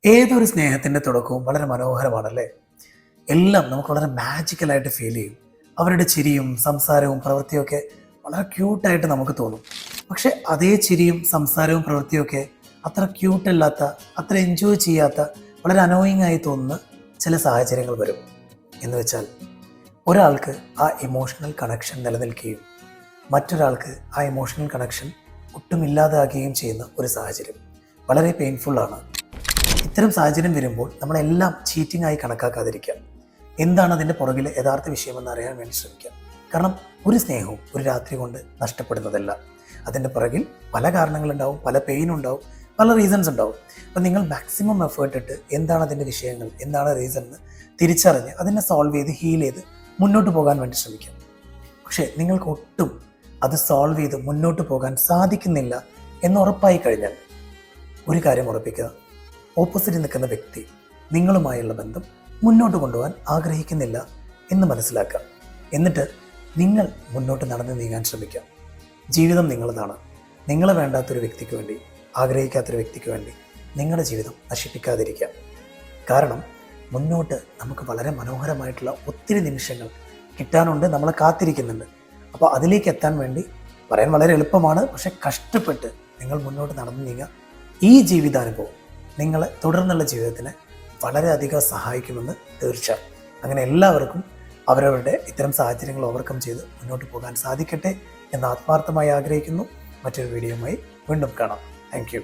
ഏതൊരു സ്നേഹത്തിൻ്റെ തുടക്കവും വളരെ മനോഹരമാണല്ലേ. എല്ലാം നമുക്ക് വളരെ മാജിക്കലായിട്ട് ഫീൽ ചെയ്യും. അവരുടെ ചിരിയും സംസാരവും പ്രവൃത്തിയൊക്കെ വളരെ ക്യൂട്ടായിട്ട് നമുക്ക് തോന്നും. പക്ഷെ അതേ ചിരിയും സംസാരവും പ്രവൃത്തിയൊക്കെ അത്ര ക്യൂട്ടല്ലാത്ത, അത്ര എൻജോയ് ചെയ്യാത്ത, വളരെ അനോയിങ് ആയി തോന്നുന്ന ചില സാഹചര്യങ്ങൾ വരും. എന്ന് വെച്ചാൽ ഒരാൾക്ക് ആ ഇമോഷണൽ കണക്ഷൻ നിലനിൽക്കുകയും മറ്റൊരാൾക്ക് ആ ഇമോഷണൽ കണക്ഷൻ ഒട്ടും ഇല്ലാതാകുകയും ചെയ്യുന്ന ഒരു സാഹചര്യം വളരെ പെയിൻഫുള്ളാണ്. ഇത്തരം സാഹചര്യം വരുമ്പോൾ നമ്മളെല്ലാം ചീറ്റിംഗ് ആയി കണക്കാക്കാതിരിക്കുക. എന്താണ് അതിൻ്റെ പുറകിലെ യഥാർത്ഥ വിഷയമെന്ന് അറിയാൻ വേണ്ടി ശ്രമിക്കുക. കാരണം ഒരു സ്നേഹവും ഒരു രാത്രി കൊണ്ട് നഷ്ടപ്പെടുന്നതല്ല. അതിൻ്റെ പുറകിൽ പല കാരണങ്ങളുണ്ടാവും, പല പെയിൻ ഉണ്ടാവും, പല റീസൺസ് ഉണ്ടാവും. അപ്പം നിങ്ങൾ മാക്സിമം എഫേർട്ട് ഇട്ട് എന്താണ് അതിൻ്റെ വിഷയങ്ങൾ, എന്താണ് റീസൺ എന്ന് തിരിച്ചറിഞ്ഞ് അതിനെ സോൾവ് ചെയ്ത് ഹീൽ ചെയ്ത് മുന്നോട്ട് പോകാൻ വേണ്ടി ശ്രമിക്കാം. പക്ഷേ നിങ്ങൾക്ക് ഒട്ടും അത് സോൾവ് ചെയ്ത് മുന്നോട്ട് പോകാൻ സാധിക്കുന്നില്ല എന്ന് ഉറപ്പായി കഴിഞ്ഞാൽ ഒരു കാര്യം ഉറപ്പിക്കുക: ഓപ്പോസിറ്റ് നിൽക്കുന്ന വ്യക്തി നിങ്ങളുമായുള്ള ബന്ധം മുന്നോട്ട് കൊണ്ടുപോകാൻ ആഗ്രഹിക്കുന്നില്ല എന്ന് മനസ്സിലാക്കുക. എന്നിട്ട് നിങ്ങൾ മുന്നോട്ട് നടന്ന് നീങ്ങാൻ ശ്രമിക്കുക. ജീവിതം നിങ്ങളതാണ്. നിങ്ങളെ വേണ്ടാത്തൊരു വ്യക്തിക്ക് വേണ്ടി, ആഗ്രഹിക്കാത്തൊരു വ്യക്തിക്ക് വേണ്ടി നിങ്ങളുടെ ജീവിതം നശിപ്പിക്കാതിരിക്കുക. കാരണം മുന്നോട്ട് നമുക്ക് വളരെ മനോഹരമായിട്ടുള്ള ഒത്തിരി നിമിഷങ്ങൾ കിട്ടാനുണ്ട്, നമ്മളെ കാത്തിരിക്കുന്നുണ്ട്. അപ്പോൾ അതിലേക്ക് എത്താൻ വേണ്ടി പറയാൻ വളരെ എളുപ്പമാണ്, പക്ഷെ കഷ്ടപ്പെട്ട് നിങ്ങൾ മുന്നോട്ട് നടന്നു നീങ്ങുക. ഈ ജീവിതാനുഭവം നിങ്ങളെ തുടർന്നുള്ള ജീവിതത്തിന് വളരെയധികം സഹായിക്കുമെന്ന് തീർച്ച. അങ്ങനെ എല്ലാവർക്കും അവരവരുടെ ഇത്തരം സാഹചര്യങ്ങൾ ഓവർകം ചെയ്ത് മുന്നോട്ട് പോകാൻ സാധിക്കട്ടെ എന്ന് ആത്മാർത്ഥമായി ആഗ്രഹിക്കുന്നു. മറ്റൊരു വീഡിയോയുമായി വീണ്ടും കാണാം. Thank you.